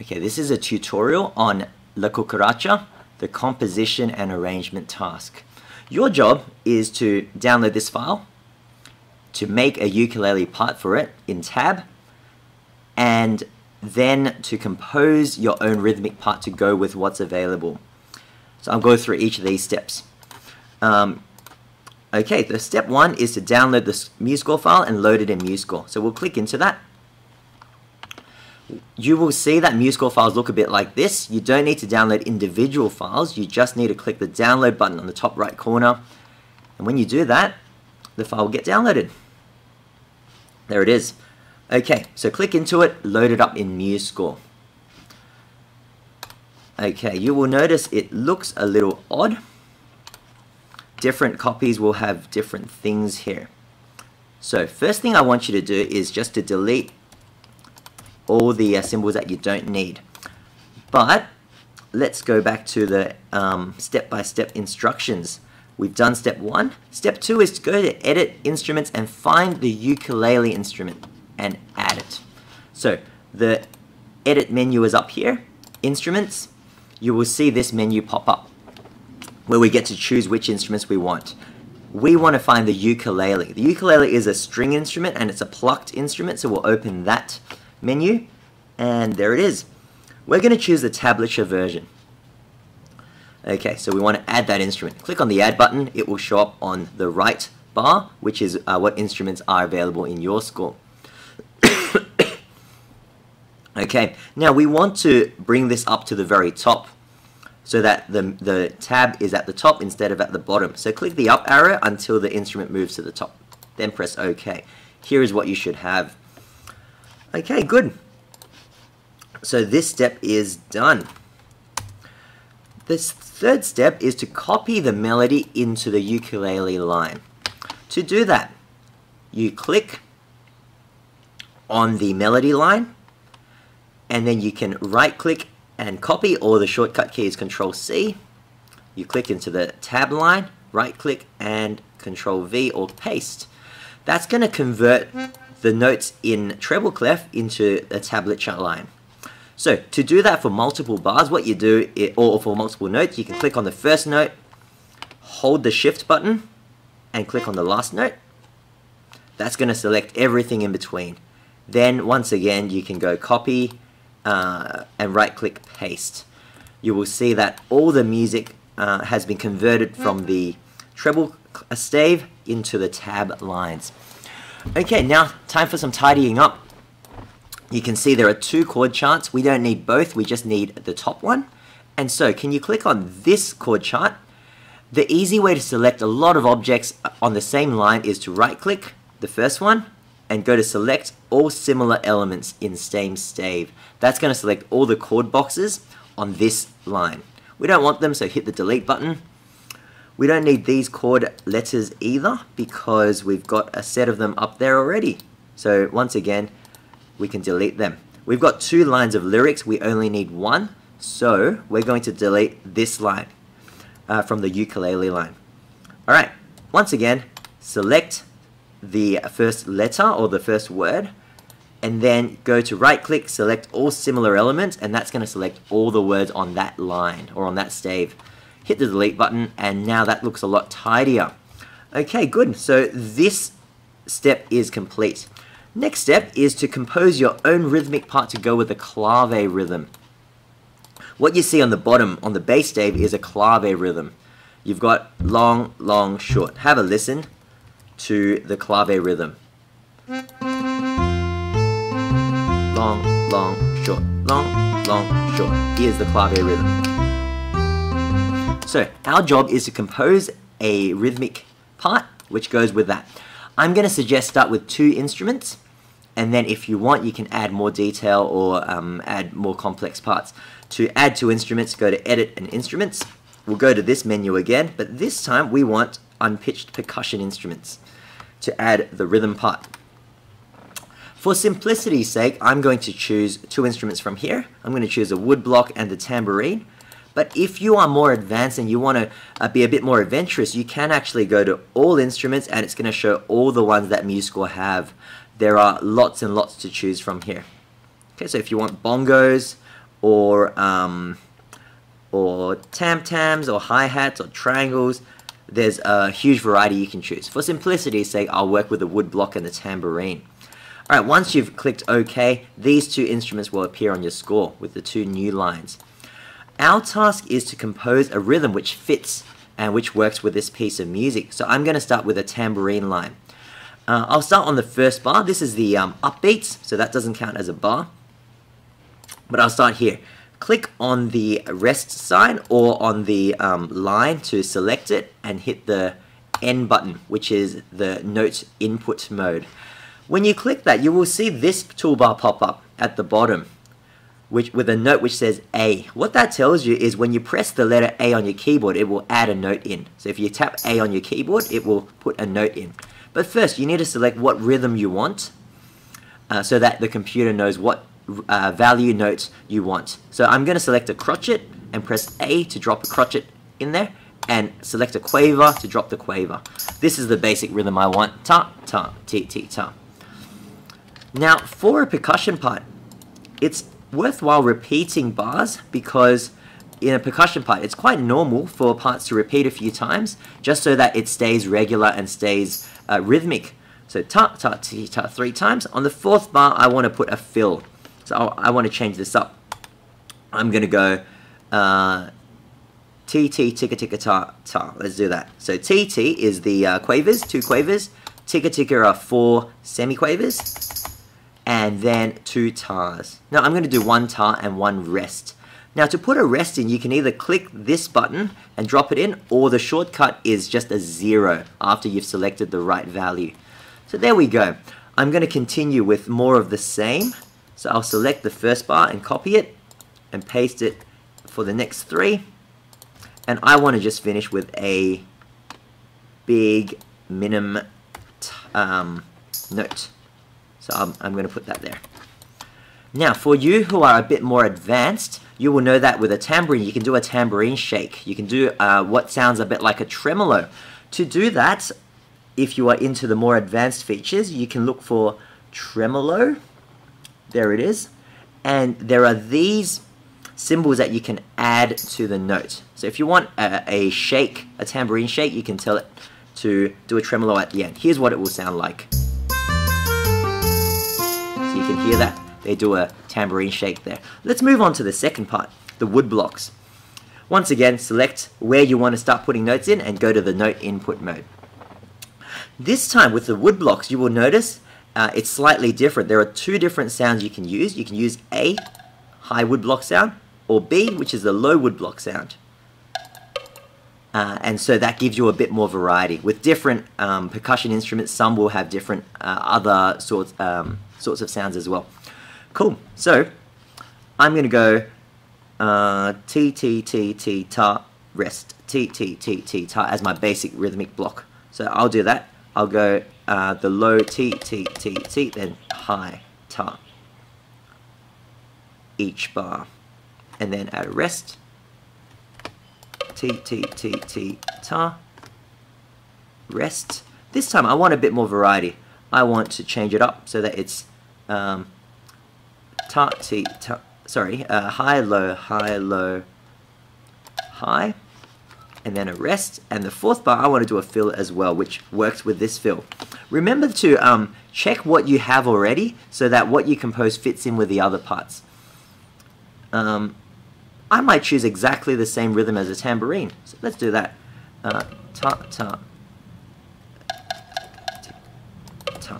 Okay, this is a tutorial on La Cucaracha, the composition and arrangement task. Your job is to download this file, to make a ukulele part for it in tab, and then to compose your own rhythmic part to go with what's available. So I'll go through each of these steps. Okay, the step one is to download the MuseScore file and load it in MuseScore. So we'll click into that. You will see that MuseScore files look a bit like this. You don't need to download individual files. You just need to click the download button on the top right corner. And when you do that, the file will get downloaded. There it is. Okay, so click into it, load it up in MuseScore. Okay, you will notice it looks a little odd. Different copies will have different things here. So first thing I want you to do is just to delete all the symbols that you don't need. But let's go back to the step-by-step instructions. We've done step one. Step two is to go to edit instruments and find the ukulele instrument and add it. So the edit menu is up here, instruments. You will see this menu pop up where we get to choose which instruments we want. We want to find the ukulele. The ukulele is a string instrument and it's a plucked instrument, so we'll open that menu, and there it is. We're going to choose the tablature version. Okay, so we want to add that instrument. Click on the add button. It will show up on the right bar, which is what instruments are available in your score. Okay, now we want to bring this up to the very top so that the tab is at the top instead of at the bottom. So click the up arrow until the instrument moves to the top. Then press OK. Here is what you should have. Okay, good. So this step is done. This third step is to copy the melody into the ukulele line. To do that, you click on the melody line, and then you can right click and copy, or the shortcut key is Control C. You click into the tab line, right click and Control V or paste. That's going to convert the notes in treble clef into a tablature line. So to do that for multiple bars, what you do, or for multiple notes, you can click on the first note, hold the shift button, and click on the last note. That's going to select everything in between. Then once again, you can go copy and right click paste. You will see that all the music has been converted from the treble stave into the tab lines. Okay, now time for some tidying up. You can see there are two chord charts. We don't need both, we just need the top one. And so, can you click on this chord chart? The easy way to select a lot of objects on the same line is to right click the first one and go to select all similar elements in same stave. That's going to select all the chord boxes on this line. We don't want them, so hit the delete button. We don't need these chord letters either because we've got a set of them up there already. So once again, we can delete them. We've got two lines of lyrics, we only need one, so we're going to delete this line from the ukulele line. Alright, once again, select the first letter or the first word, and then go to right click, select all similar elements, and that's going to select all the words on that line or on that stave. Hit the delete button, and now that looks a lot tidier. Okay, good. So this step is complete. Next step is to compose your own rhythmic part to go with the clave rhythm. What you see on the bottom, on the bass stave, is a clave rhythm. You've got long, long, short. Have a listen to the clave rhythm. Long, long, short. Long, long, short. Here's the clave rhythm. So our job is to compose a rhythmic part which goes with that. I'm going to suggest start with two instruments, and then if you want you can add more detail or add more complex parts. To add two instruments, go to edit and instruments. We'll go to this menu again, but this time we want unpitched percussion instruments to add the rhythm part. For simplicity's sake, I'm going to choose two instruments from here. I'm going to choose a woodblock and the tambourine. But if you are more advanced and you want to be a bit more adventurous, you can actually go to all instruments and it's going to show all the ones that MuseScore have. There are lots and lots to choose from here. Okay, so if you want bongos or tam-tams, or hi-hats, or triangles. There's a huge variety you can choose. For simplicity's sake, I'll work with the wood block and the tambourine. Alright, once you've clicked OK, these two instruments will appear on your score with the two new lines. Our task is to compose a rhythm which fits and which works with this piece of music. So I'm going to start with a tambourine line. I'll start on the first bar. This is the upbeats, so that doesn't count as a bar. But I'll start here. Click on the rest sign or on the line to select it and hit the N button, which is the note input mode. When you click that, you will see this toolbar pop up at the bottom, with a note which says A. What that tells you is when you press the letter A on your keyboard, it will add a note in. So if you tap A on your keyboard, it will put a note in. But first, you need to select what rhythm you want so that the computer knows what value notes you want. So I'm going to select a crotchet and press A to drop a crotchet in there, and select a quaver to drop the quaver. This is the basic rhythm I want. Ta, ta, ti, ti, ta. Now, for a percussion part, it's worthwhile repeating bars, because in a percussion part, it's quite normal for parts to repeat a few times, just so that it stays regular and stays rhythmic. So ta, ta, ti, ta 3 times. On the 4th bar, I want to put a fill. So I want to change this up. I'm going to go T, T, ticka, ticka, ta, ta. Let's do that. So T, T is the quavers, 2 quavers. Ticka, ticka are 4 semiquavers. And then 2 tars. Now I'm going to do 1 tar and 1 rest. Now to put a rest in, you can either click this button and drop it in, or the shortcut is just a 0 after you've selected the right value. So there we go. I'm going to continue with more of the same. So I'll select the first bar and copy it and paste it for the next 3. And I want to just finish with a big minim note. So I'm going to put that there. Now, for you who are a bit more advanced, you will know that with a tambourine, you can do a tambourine shake. You can do what sounds a bit like a tremolo. To do that, if you are into the more advanced features, you can look for tremolo. There it is. And there are these symbols that you can add to the note. So if you want a shake, a tambourine shake, you can tell it to do a tremolo at the end. Here's what it will sound like. So you can hear that. They do a tambourine shake there. Let's move on to the second part, the wood blocks. Once again, select where you want to start putting notes in and go to the note input mode. This time with the wood blocks, you will notice it's slightly different. There are 2 different sounds you can use. You can use A, high wood block sound, or B, which is the low wood block sound. And so that gives you a bit more variety. With different percussion instruments, some will have different other sorts of sounds as well. Cool. So I'm going to go T, T, T, T, ta, rest. T, T, T, T, ta as my basic rhythmic block. So I'll do that. I'll go the low T, T, T, T, then high, ta, each bar. And then add a rest. T, T, T, T, ta, rest. This time I want a bit more variety. I want to change it up so that it's ta, T, ta, sorry, high, low, high, and then a rest. And the 4th bar, I want to do a fill as well, which works with this fill. Remember to check what you have already so that what you compose fits in with the other parts. I might choose exactly the same rhythm as a tambourine. So let's do that. Ta, ta, ta.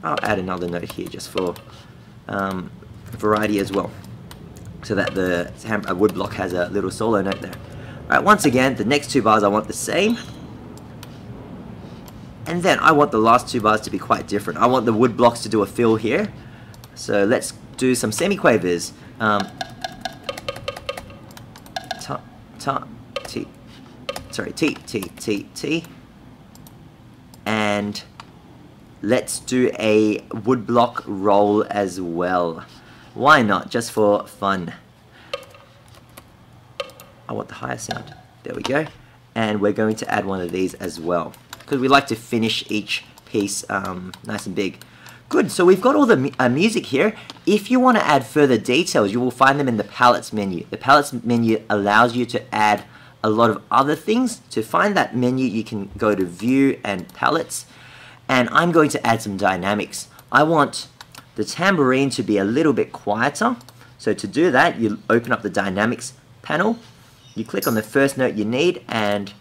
I'll add another note here just for variety as well, so that the wood block has a little solo note there. Alright, once again, the next 2 bars I want the same. And then I want the last 2 bars to be quite different. I want the wood blocks to do a fill here. So let's do some semiquavers. Ta, ta, ti, sorry, ti, ti, ti, ti. And let's do a woodblock roll as well. Why not? Just for fun. I want the higher sound. There we go. And we're going to add one of these as well, because we like to finish each piece nice and big. Good, so we've got all the music here. If you want to add further details, you will find them in the palettes menu. The palettes menu allows you to add a lot of other things. To find that menu, you can go to View and Palettes, and I'm going to add some dynamics. I want the tambourine to be a little bit quieter. So to do that, you open up the Dynamics panel, you click on the first note you need, and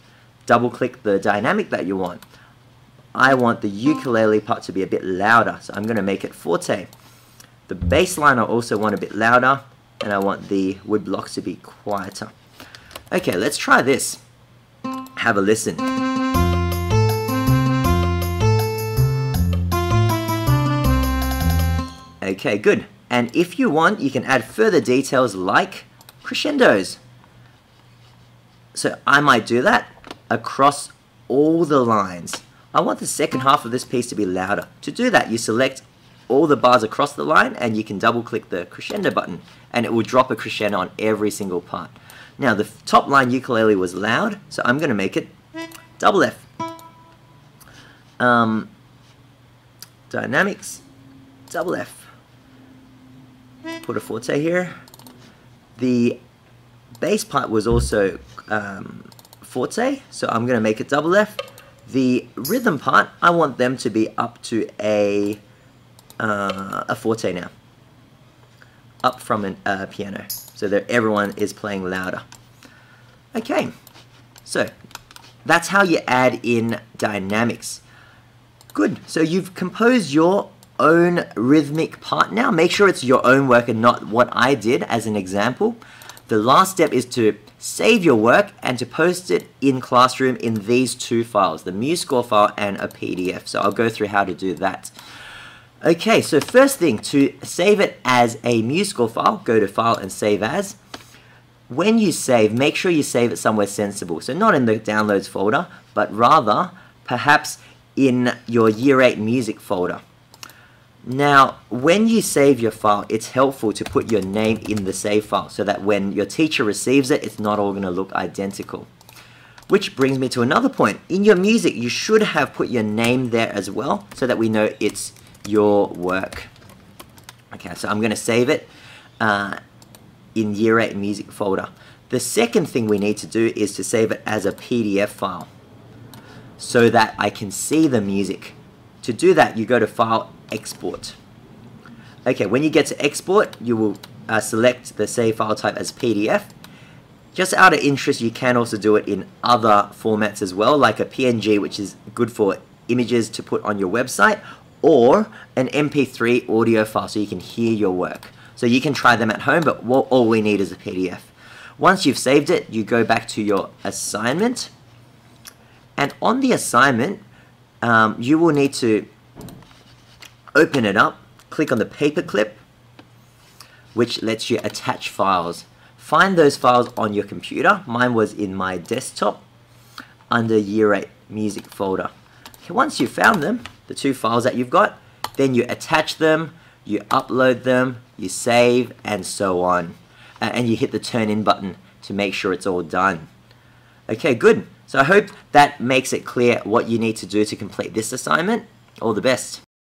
double click the dynamic that you want. I want the ukulele part to be a bit louder, so I'm going to make it forte. The bass line I also want a bit louder, and I want the wood blocks to be quieter. Okay, let's try this. Have a listen. Okay, good. And if you want, you can add further details like crescendos. So I might do that across all the lines. I want the second half of this piece to be louder. To do that, you select all the bars across the line, and you can double click the crescendo button, and it will drop a crescendo on every single part. Now the top line ukulele was loud, so I'm going to make it double F. Dynamics, double F. Put a forte here. The bass part was also forte, so I'm going to make it double F. The rhythm part, I want them to be up to a forte now, up from a piano, so that everyone is playing louder. Okay, so that's how you add in dynamics. Good, so you've composed your own rhythmic part now. Make sure it's your own work and not what I did as an example. The last step is to save your work and to post it in Classroom in these two files, the MuseScore file and a PDF. So I'll go through how to do that. Okay, so first thing, to save it as a MuseScore file, go to File and Save As. When you save, make sure you save it somewhere sensible. So not in the Downloads folder, but rather perhaps in your Year 8 Music folder. Now, when you save your file, it's helpful to put your name in the save file so that when your teacher receives it, it's not all going to look identical. Which brings me to another point. In your music, you should have put your name there as well so that we know it's your work. Okay, so I'm going to save it in Year 8 Music folder. The second thing we need to do is to save it as a PDF file so that I can see the music. To do that, you go to File, Export. Okay, when you get to Export, you will select the save file type as PDF. Just out of interest, you can also do it in other formats as well, like a PNG, which is good for images to put on your website, or an MP3 audio file so you can hear your work. So you can try them at home, but all we need is a PDF. Once you've saved it, you go back to your assignment, and on the assignment, you will need to open it up, click on the paperclip, which lets you attach files. Find those files on your computer. Mine was in my desktop under Year 8 Music folder. Okay, once you've found them, the two files that you've got, then you attach them, you upload them, you save, and so on. And you hit the turn in button to make sure it's all done. Okay, good. So I hope that makes it clear what you need to do to complete this assignment. All the best.